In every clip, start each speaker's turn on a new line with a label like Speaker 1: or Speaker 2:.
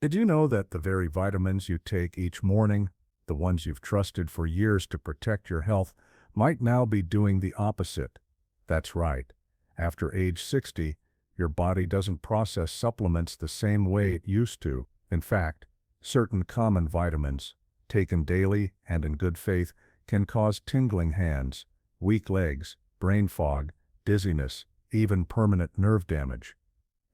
Speaker 1: Did you know that the very vitamins you take each morning, the ones you've trusted for years to protect your health, might now be doing the opposite? That's right. After age 60, your body doesn't process supplements the same way it used to. In fact, certain common vitamins, taken daily and in good faith, can cause tingling hands, weak legs, brain fog, dizziness, even permanent nerve damage.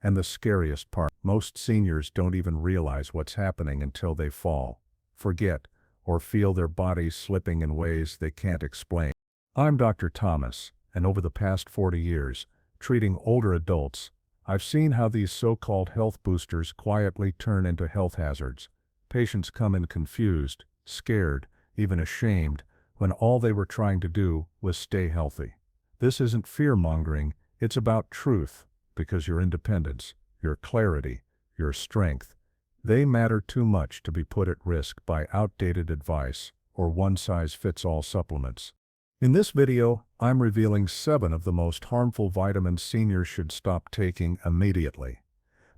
Speaker 1: And the scariest part, most seniors don't even realize what's happening until they fall, forget, or feel their bodies slipping in ways they can't explain. I'm Dr. Thomas, and over the past 40 years, treating older adults, I've seen how these so-called health boosters quietly turn into health hazards. Patients come in confused, scared, even ashamed, when all they were trying to do was stay healthy. This isn't fear-mongering, it's about truth. Because your independence, your clarity, your strength, they matter too much to be put at risk by outdated advice or one-size-fits-all supplements. In this video, I'm revealing 7 of the most harmful vitamins seniors should stop taking immediately,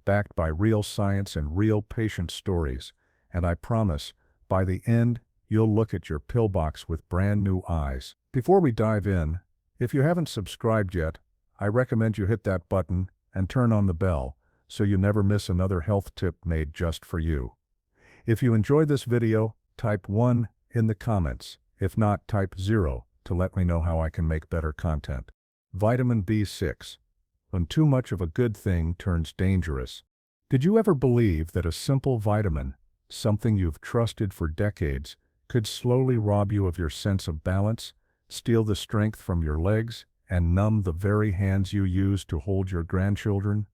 Speaker 1: backed by real science and real patient stories, and I promise, by the end, you'll look at your pillbox with brand new eyes. Before we dive in, if you haven't subscribed yet, I recommend you hit that button and turn on the bell so you never miss another health tip made just for you. If you enjoyed this video, type 1 in the comments. If not, type 0 to let me know how I can make better content. Vitamin B6. When too much of a good thing turns dangerous. Did you ever believe that a simple vitamin, something you've trusted for decades, could slowly rob you of your sense of balance, steal the strength from your legs, and numb the very hands you use to hold your grandchildren?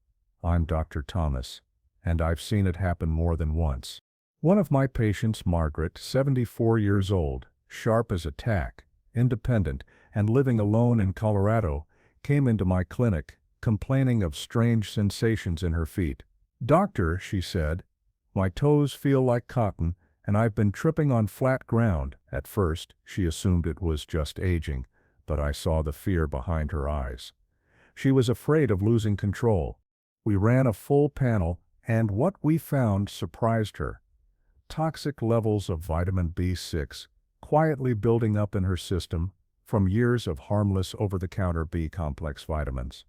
Speaker 1: I'm Dr. Thomas, and I've seen it happen more than once. One of my patients, Margaret, 74 years old, sharp as a tack, independent, and living alone in Colorado, came into my clinic, complaining of strange sensations in her feet. "Doctor," she said, "my toes feel like cotton, and I've been tripping on flat ground." At first, she assumed it was just aging, but I saw the fear behind her eyes. She was afraid of losing control. We ran a full panel, and what we found surprised her. Toxic levels of vitamin B6, quietly building up in her system from years of harmless over-the-counter B-complex vitamins.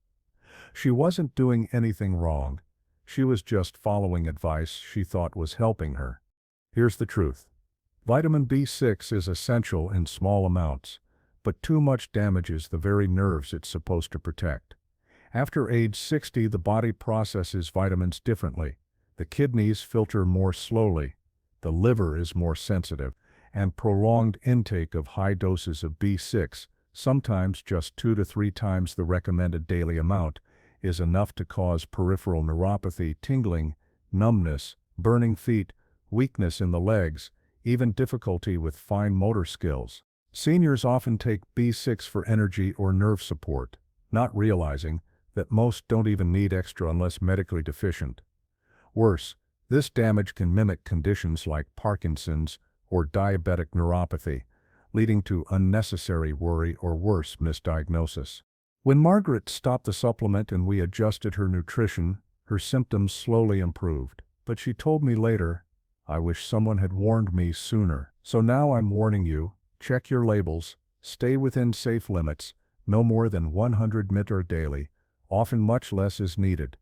Speaker 1: She wasn't doing anything wrong. She was just following advice she thought was helping her. Here's the truth. Vitamin B6 is essential in small amounts, but too much damages the very nerves it's supposed to protect. After age 60, the body processes vitamins differently. The kidneys filter more slowly, the liver is more sensitive, and prolonged intake of high doses of B6, sometimes just 2 to 3 times the recommended daily amount, is enough to cause peripheral neuropathy, tingling, numbness, burning feet, weakness in the legs, even difficulty with fine motor skills. Seniors often take B6 for energy or nerve support, not realizing that most don't even need extra unless medically deficient. Worse, this damage can mimic conditions like Parkinson's or diabetic neuropathy, leading to unnecessary worry or worse, misdiagnosis. When Margaret stopped the supplement and we adjusted her nutrition, her symptoms slowly improved. But she told me later, "I wish someone had warned me sooner." So now I'm warning you. Check your labels, stay within safe limits, no more than 100 ml daily, often much less is needed,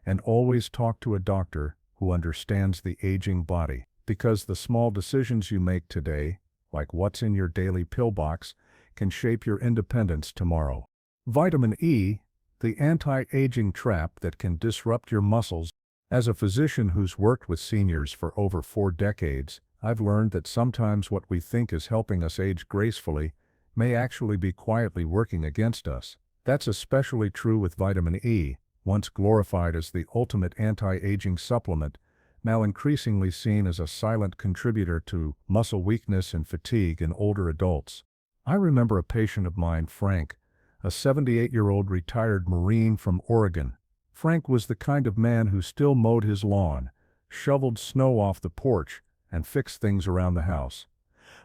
Speaker 1: and always talk to a doctor who understands the aging body, because the small decisions you make today, like what's in your daily pill box, can shape your independence tomorrow. Vitamin E, the anti-aging trap that can disrupt your muscles. As a physician who's worked with seniors for over 4 decades, I've learned that sometimes what we think is helping us age gracefully may actually be quietly working against us. That's especially true with vitamin E, once glorified as the ultimate anti-aging supplement, now increasingly seen as a silent contributor to muscle weakness and fatigue in older adults. I remember a patient of mine, Frank, a 78-year-old retired Marine from Oregon. Frank was the kind of man who still mowed his lawn, shoveled snow off the porch, and fixed things around the house.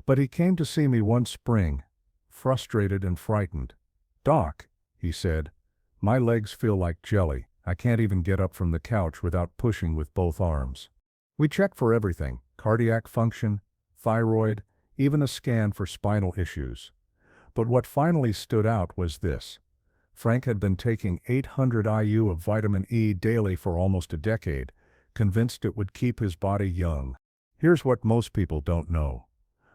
Speaker 1: But he came to see me one spring, frustrated and frightened. "Doc," he said, "my legs feel like jelly. I can't even get up from the couch without pushing with both arms." We check for everything: cardiac function, thyroid, even a scan for spinal issues. But what finally stood out was this. Frank had been taking 800 IU of vitamin E daily for almost a decade, convinced it would keep his body young. Here's what most people don't know.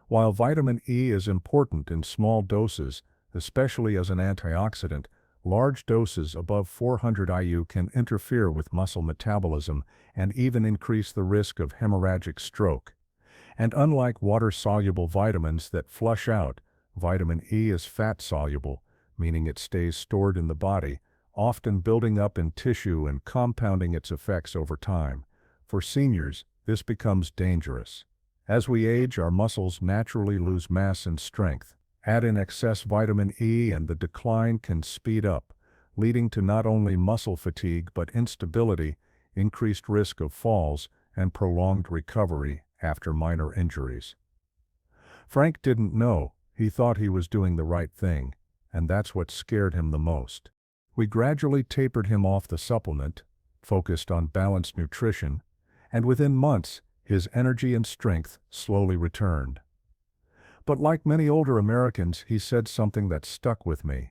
Speaker 1: While vitamin E is important in small doses, especially as an antioxidant, large doses above 400 IU can interfere with muscle metabolism and even increase the risk of hemorrhagic stroke. And unlike water-soluble vitamins that flush out, vitamin E is fat-soluble, meaning it stays stored in the body, often building up in tissue and compounding its effects over time. For seniors, this becomes dangerous. As we age, our muscles naturally lose mass and strength. Add in excess vitamin E and the decline can speed up, leading to not only muscle fatigue but instability, increased risk of falls, and prolonged recovery after minor injuries. Frank didn't know. He thought he was doing the right thing, and that's what scared him the most. We gradually tapered him off the supplement, focused on balanced nutrition, and within months, his energy and strength slowly returned. But like many older Americans, he said something that stuck with me.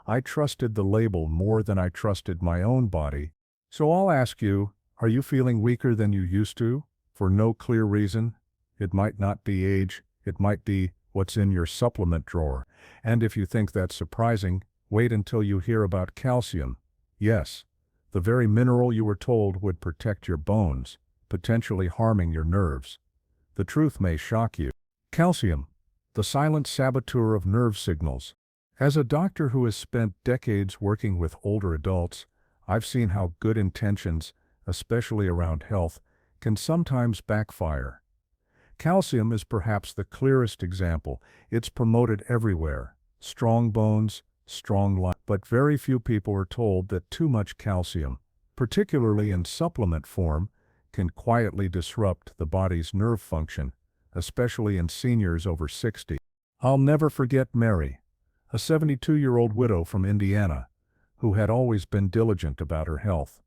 Speaker 1: I trusted the label more than I trusted my own body. So I'll ask you, are you feeling weaker than you used to? For no clear reason? It might not be age, it might be what's in your supplement drawer. And if you think that's surprising, wait until you hear about calcium. Yes, the very mineral you were told would protect your bones, potentially harming your nerves. The truth may shock you. Calcium, the silent saboteur of nerve signals. As a doctor who has spent decades working with older adults, I've seen how good intentions, especially around health, can sometimes backfire. Calcium is perhaps the clearest example. It's promoted everywhere. Strong bones, strong life. But very few people are told that too much calcium, particularly in supplement form, can quietly disrupt the body's nerve function, especially in seniors over 60. I'll never forget Mary, a 72-year-old widow from Indiana, who had always been diligent about her health.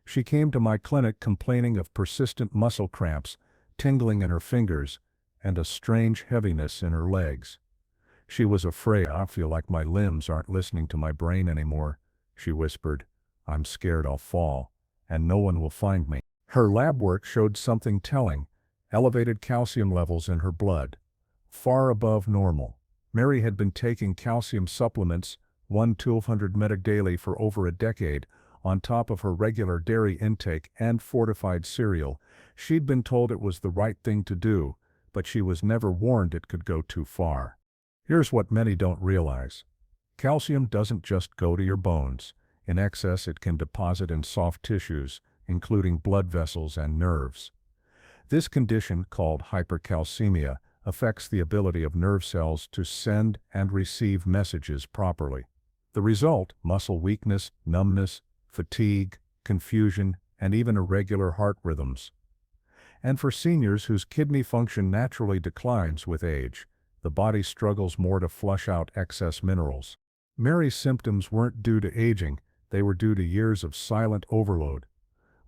Speaker 1: She came to my clinic complaining of persistent muscle cramps, tingling in her fingers, and a strange heaviness in her legs. She was afraid. I feel like my limbs aren't listening to my brain anymore, she whispered. I'm scared I'll fall, and no one will find me. Her lab work showed something telling: elevated calcium levels in her blood, far above normal. Mary had been taking calcium supplements, 1-200 mg daily for over a decade, on top of her regular dairy intake and fortified cereal. She'd been told it was the right thing to do, but she was never warned it could go too far. Here's what many don't realize. Calcium doesn't just go to your bones. In excess, it can deposit in soft tissues, including blood vessels and nerves. This condition, called hypercalcemia, affects the ability of nerve cells to send and receive messages properly. The result: muscle weakness, numbness, fatigue, confusion, and even irregular heart rhythms. And for seniors whose kidney function naturally declines with age, the body struggles more to flush out excess minerals. Mary's symptoms weren't due to aging, they were due to years of silent overload.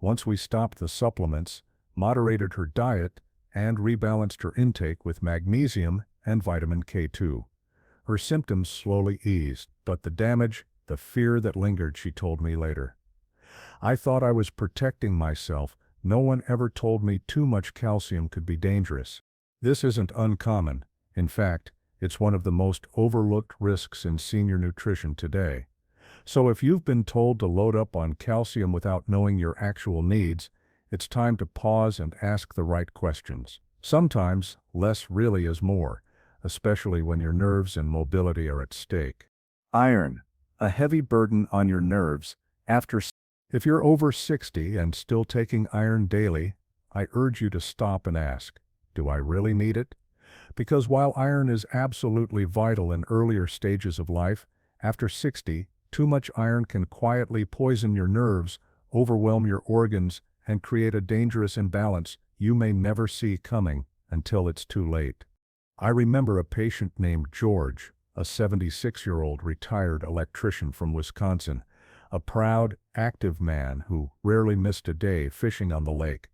Speaker 1: Once we stopped the supplements, moderated her diet, and rebalanced her intake with magnesium and vitamin K2, her symptoms slowly eased, but the damage, the fear that lingered, she told me later. I thought I was protecting myself. No one ever told me too much calcium could be dangerous. This isn't uncommon. In fact, it's one of the most overlooked risks in senior nutrition today. So if you've been told to load up on calcium without knowing your actual needs, it's time to pause and ask the right questions. Sometimes, less really is more, especially when your nerves and mobility are at stake. Iron, a heavy burden on your nerves. If you're over 60 and still taking iron daily, I urge you to stop and ask, do I really need it? Because while iron is absolutely vital in earlier stages of life, after 60, too much iron can quietly poison your nerves, overwhelm your organs, and create a dangerous imbalance you may never see coming until it's too late. I remember a patient named George, a 76-year-old retired electrician from Wisconsin, a proud, active man who rarely missed a day fishing on the lake.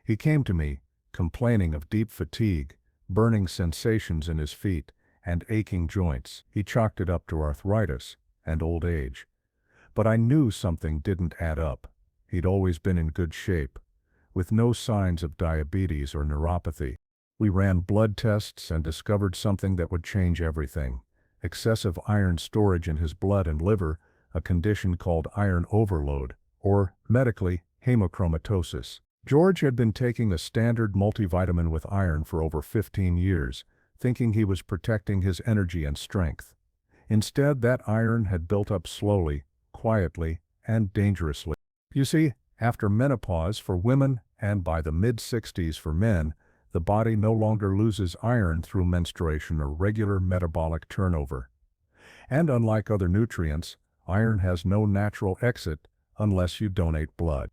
Speaker 1: He came to me, complaining of deep fatigue, burning sensations in his feet, and aching joints. He chalked it up to arthritis and old age. But I knew something didn't add up. He'd always been in good shape, with no signs of diabetes or neuropathy. We ran blood tests and discovered something that would change everything: excessive iron storage in his blood and liver, a condition called iron overload, or, medically, hemochromatosis. George had been taking a standard multivitamin with iron for over 15 years, thinking he was protecting his energy and strength. Instead, that iron had built up slowly, quietly, and dangerously. You see, after menopause for women and by the mid-60s for men, the body no longer loses iron through menstruation or regular metabolic turnover. And unlike other nutrients, iron has no natural exit unless you donate blood.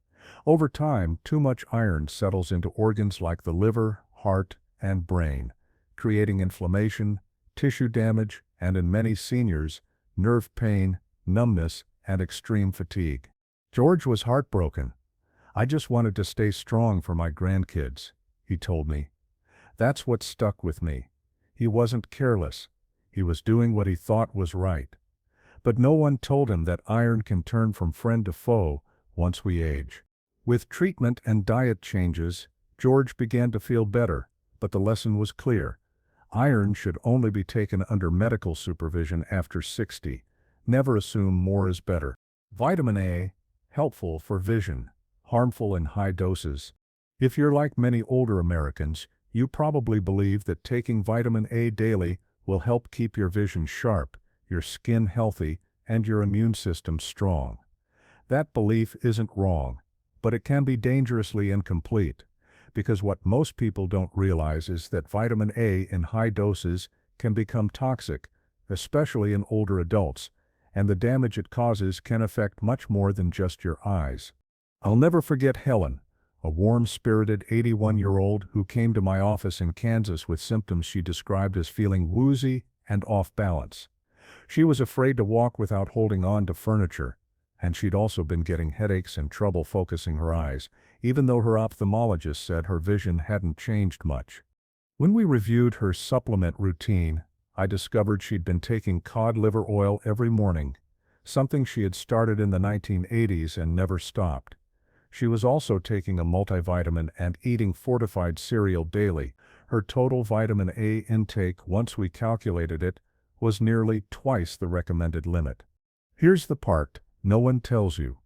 Speaker 1: Over time, too much iron settles into organs like the liver, heart, and brain, creating inflammation, tissue damage, and in many seniors, nerve pain, numbness, and extreme fatigue. George was heartbroken. "I just wanted to stay strong for my grandkids," he told me. That's what stuck with me. He wasn't careless. He was doing what he thought was right. But no one told him that iron can turn from friend to foe once we age. With treatment and diet changes, George began to feel better, but the lesson was clear. Iron should only be taken under medical supervision after 60. Never assume more is better. Vitamin A, helpful for vision, harmful in high doses. If you're like many older Americans, you probably believe that taking vitamin A daily will help keep your vision sharp, your skin healthy, and your immune system strong. That belief isn't wrong, but it can be dangerously incomplete, because what most people don't realize is that vitamin A in high doses can become toxic, especially in older adults, and the damage it causes can affect much more than just your eyes. I'll never forget Helen, a warm-spirited 81-year-old who came to my office in Kansas with symptoms she described as feeling woozy and off balance. She was afraid to walk without holding on to furniture, and she'd also been getting headaches and trouble focusing her eyes, even though her ophthalmologist said her vision hadn't changed much. When we reviewed her supplement routine, I discovered she'd been taking cod liver oil every morning, something she had started in the 1980s and never stopped. She was also taking a multivitamin and eating fortified cereal daily. Her total vitamin A intake, once we calculated it, was nearly twice the recommended limit. Here's the part no one tells you.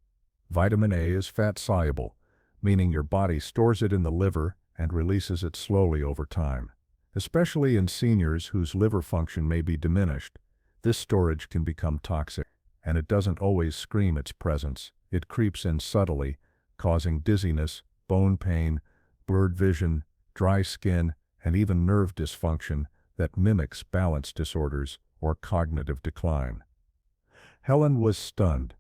Speaker 1: Vitamin A is fat-soluble, meaning your body stores it in the liver and releases it slowly over time. Especially in seniors whose liver function may be diminished, this storage can become toxic, and it doesn't always scream its presence. It creeps in subtly, causing dizziness, bone pain, blurred vision, dry skin, and even nerve dysfunction that mimics balance disorders or cognitive decline. Helen was stunned.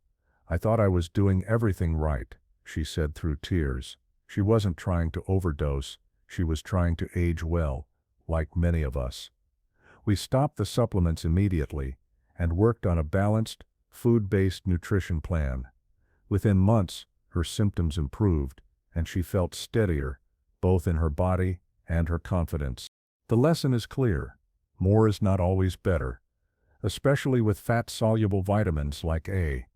Speaker 1: "I thought I was doing everything right," she said through tears. She wasn't trying to overdose, she was trying to age well, like many of us. We stopped the supplements immediately and worked on a balanced, food-based nutrition plan. Within months, her symptoms improved, and she felt steadier, both in her body and her confidence. The lesson is clear: more is not always better, especially with fat-soluble vitamins like A.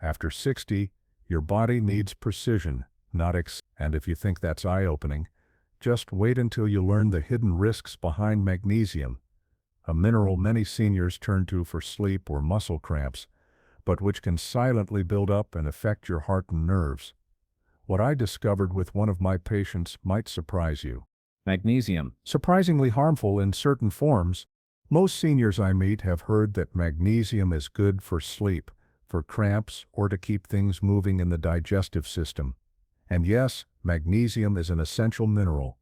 Speaker 1: After 60, your body needs precision, not and if you think that's eye-opening, just wait until you learn the hidden risks behind magnesium, a mineral many seniors turn to for sleep or muscle cramps, but which can silently build up and affect your heart and nerves. What I discovered with one of my patients might surprise you. Magnesium, surprisingly harmful in certain forms. Most seniors I meet have heard that magnesium is good for sleep, for cramps, or to keep things moving in the digestive system. And yes, magnesium is an essential mineral,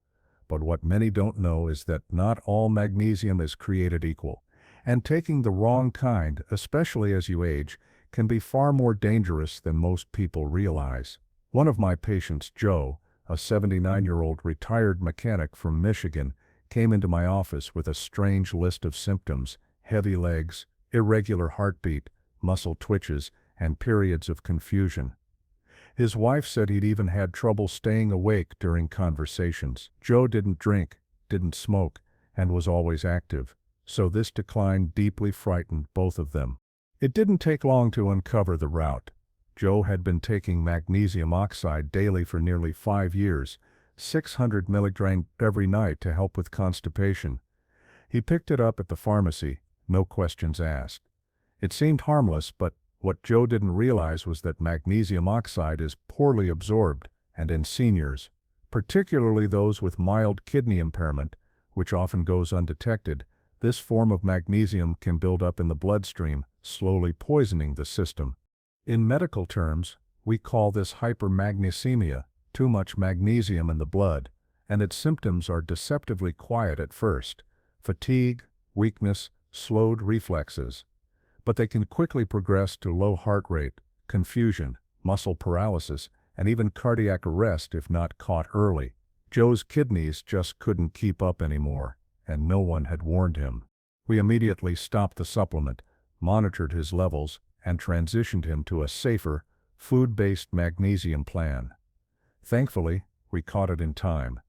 Speaker 1: but what many don't know is that not all magnesium is created equal, and taking the wrong kind, especially as you age, can be far more dangerous than most people realize. One of my patients, Joe, a 79-year-old retired mechanic from Michigan, came into my office with a strange list of symptoms: heavy legs, irregular heartbeat, muscle twitches, and periods of confusion. His wife said he'd even had trouble staying awake during conversations. Joe didn't drink, didn't smoke, and was always active, so this decline deeply frightened both of them. It didn't take long to uncover the route. Joe had been taking magnesium oxide daily for nearly 5 years, 600 milligrams every night to help with constipation. He picked it up at the pharmacy, no questions asked. It seemed harmless, but what Joe didn't realize was that magnesium oxide is poorly absorbed, and in seniors, particularly those with mild kidney impairment, which often goes undetected, this form of magnesium can build up in the bloodstream, slowly poisoning the system. In medical terms, we call this hypermagnesemia, too much magnesium in the blood, and its symptoms are deceptively quiet at first: fatigue, weakness, slowed reflexes. But they can quickly progress to low heart rate, confusion, muscle paralysis, and even cardiac arrest if not caught early. Joe's kidneys just couldn't keep up anymore, and no one had warned him. We immediately stopped the supplement, monitored his levels, and transitioned him to a safer, food-based magnesium plan. Thankfully, we caught it in time.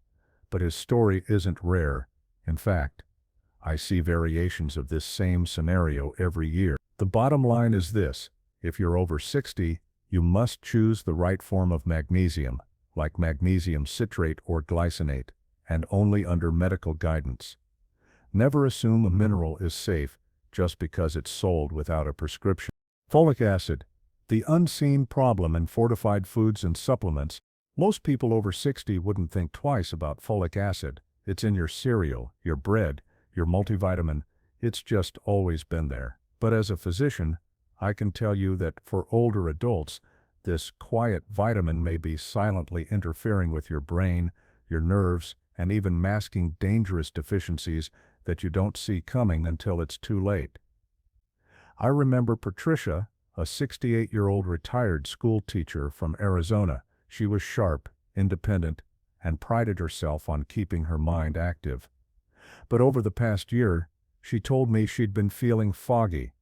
Speaker 1: But his story isn't rare. In fact, I see variations of this same scenario every year. The bottom line is this: if you're over 60, you must choose the right form of magnesium, like magnesium citrate or glycinate, and only under medical guidance. Never assume a mineral is safe just because it's sold without a prescription. Folic acid, the unseen problem in fortified foods and supplements. Most people over 60 wouldn't think twice about folic acid. It's in your cereal, your bread, your multivitamin. It's just always been there. But as a physician, I can tell you that for older adults, this quiet vitamin may be silently interfering with your brain, your nerves, and even masking dangerous deficiencies that you don't see coming until it's too late. I remember Patricia, a 68-year-old retired school teacher from Arizona. She was sharp, independent, and prided herself on keeping her mind active. But over the past year, she told me she'd been feeling foggy.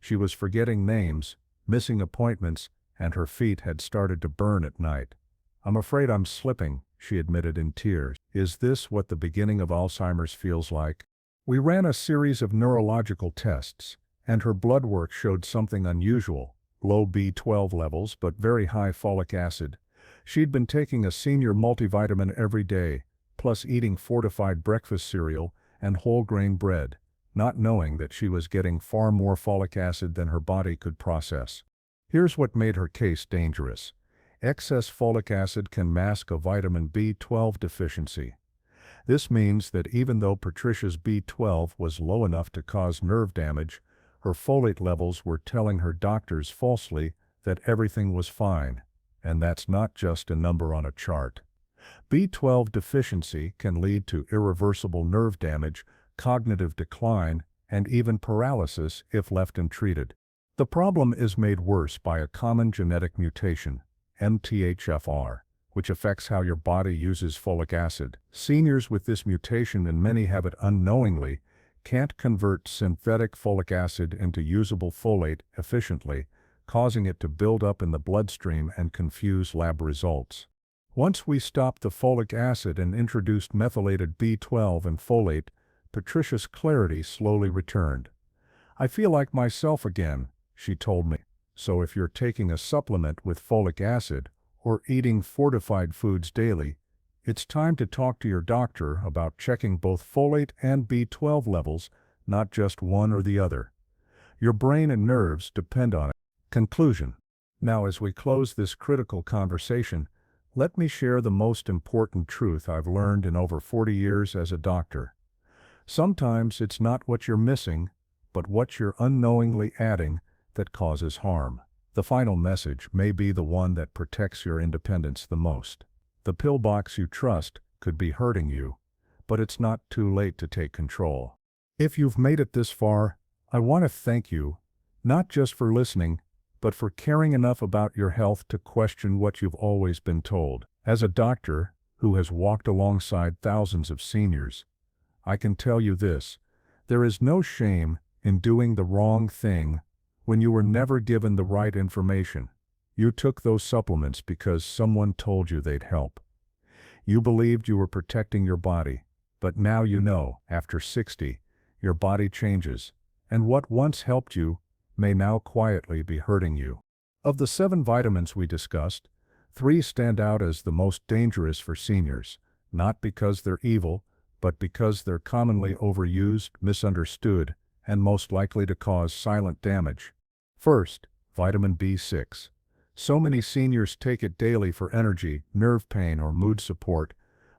Speaker 1: She was forgetting names, missing appointments, and her feet had started to burn at night. "I'm afraid I'm slipping," she admitted in tears. Is this what the beginning of Alzheimer's feels like? We ran a series of neurological tests, and her blood work showed something unusual: low B12 levels but very high folic acid. She'd been taking a senior multivitamin every day, plus eating fortified breakfast cereal and whole grain bread, not knowing that she was getting far more folic acid than her body could process. Here's what made her case dangerous. Excess folic acid can mask a vitamin B12 deficiency. This means that even though Patricia's B12 was low enough to cause nerve damage, her folate levels were telling her doctors falsely that everything was fine. And that's not just a number on a chart. B12 deficiency can lead to irreversible nerve damage, cognitive decline, and even paralysis if left untreated. The problem is made worse by a common genetic mutation, MTHFR, which affects how your body uses folic acid. Seniors with this mutation, and many have it unknowingly, can't convert synthetic folic acid into usable folate efficiently, causing it to build up in the bloodstream and confuse lab results. Once we stopped the folic acid and introduced methylated B12 and folate, Patricia's clarity slowly returned. "I feel like myself again," she told me. So if you're taking a supplement with folic acid or eating fortified foods daily, it's time to talk to your doctor about checking both folate and B12 levels, not just one or the other. Your brain and nerves depend on it. Conclusion. Now, as we close this critical conversation, let me share the most important truth I've learned in over 40 years as a doctor. Sometimes it's not what you're missing, but what you're unknowingly adding that causes harm. The final message may be the one that protects your independence the most. The pillbox you trust could be hurting you, but it's not too late to take control. If you've made it this far, I want to thank you, not just for listening, but for caring enough about your health to question what you've always been told. As a doctor who has walked alongside thousands of seniors, I can tell you this: there is no shame in doing the wrong thing when you were never given the right information. You took those supplements because someone told you they'd help. You believed you were protecting your body, but now you know, after 60, your body changes, and what once helped you may now quietly be hurting you. Of the 7 vitamins we discussed, 3 stand out as the most dangerous for seniors, not because they're evil, but because they're commonly overused, misunderstood, and most likely to cause silent damage. First, vitamin B6. So many seniors take it daily for energy, nerve pain, or mood support,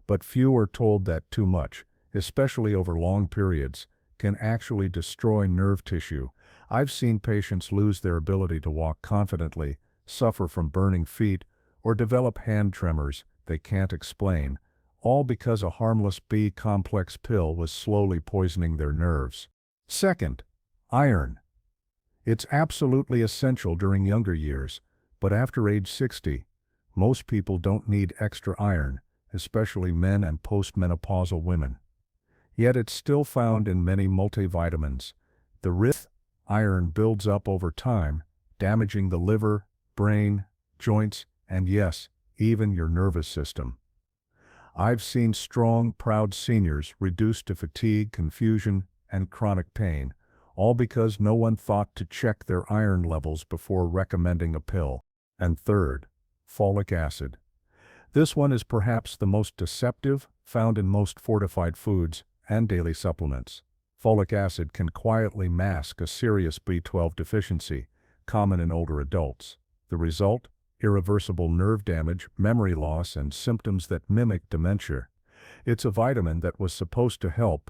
Speaker 1: but few are told that too much, especially over long periods, can actually destroy nerve tissue. I've seen patients lose their ability to walk confidently, suffer from burning feet, or develop hand tremors they can't explain, all because a harmless B-complex pill was slowly poisoning their nerves. Second, iron. It's absolutely essential during younger years, but after age 60, most people don't need extra iron, especially men and postmenopausal women. Yet it's still found in many multivitamins. The risk iron builds up over time, damaging the liver, brain, joints, and yes, even your nervous system. I've seen strong, proud seniors reduced to fatigue, confusion, and chronic pain, all because no one thought to check their iron levels before recommending a pill. And third, folic acid. This one is perhaps the most deceptive, found in most fortified foods and daily supplements. Folic acid can quietly mask a serious B12 deficiency, common in older adults. The result? Irreversible nerve damage, memory loss, and symptoms that mimic dementia. It's a vitamin that was supposed to help,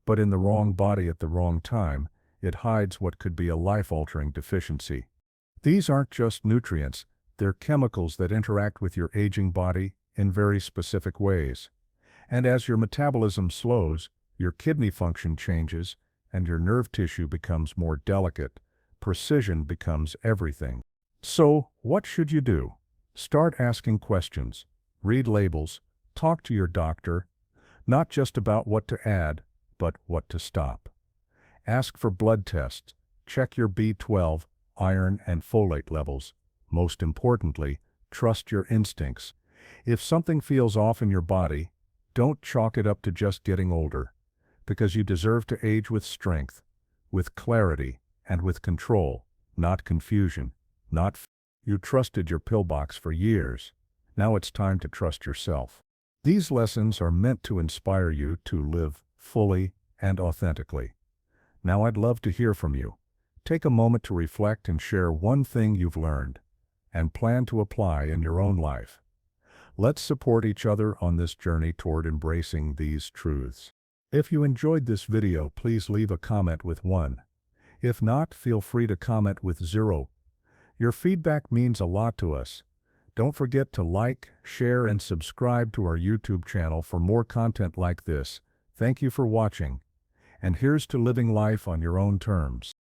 Speaker 1: but in the wrong body at the wrong time, it hides what could be a life-altering deficiency. These aren't just nutrients, they're chemicals that interact with your aging body in very specific ways. And as your metabolism slows, your kidney function changes, and your nerve tissue becomes more delicate. Precision becomes everything. So, what should you do? Start asking questions, read labels, talk to your doctor, not just about what to add, but what to stop. Ask for blood tests, check your B12, iron, and folate levels. Most importantly, trust your instincts. If something feels off in your body, don't chalk it up to just getting older, because you deserve to age with strength, with clarity, and with control, not confusion, not fear. You trusted your pillbox for years. Now it's time to trust yourself. These lessons are meant to inspire you to live fully and authentically. Now I'd love to hear from you. Take a moment to reflect and share one thing you've learned and plan to apply in your own life. Let's support each other on this journey toward embracing these truths. If you enjoyed this video, please leave a comment with 1. If not, feel free to comment with 0. Your feedback means a lot to us. Don't forget to like, share, and subscribe to our YouTube channel for more content like this. Thank you for watching. And here's to living life on your own terms.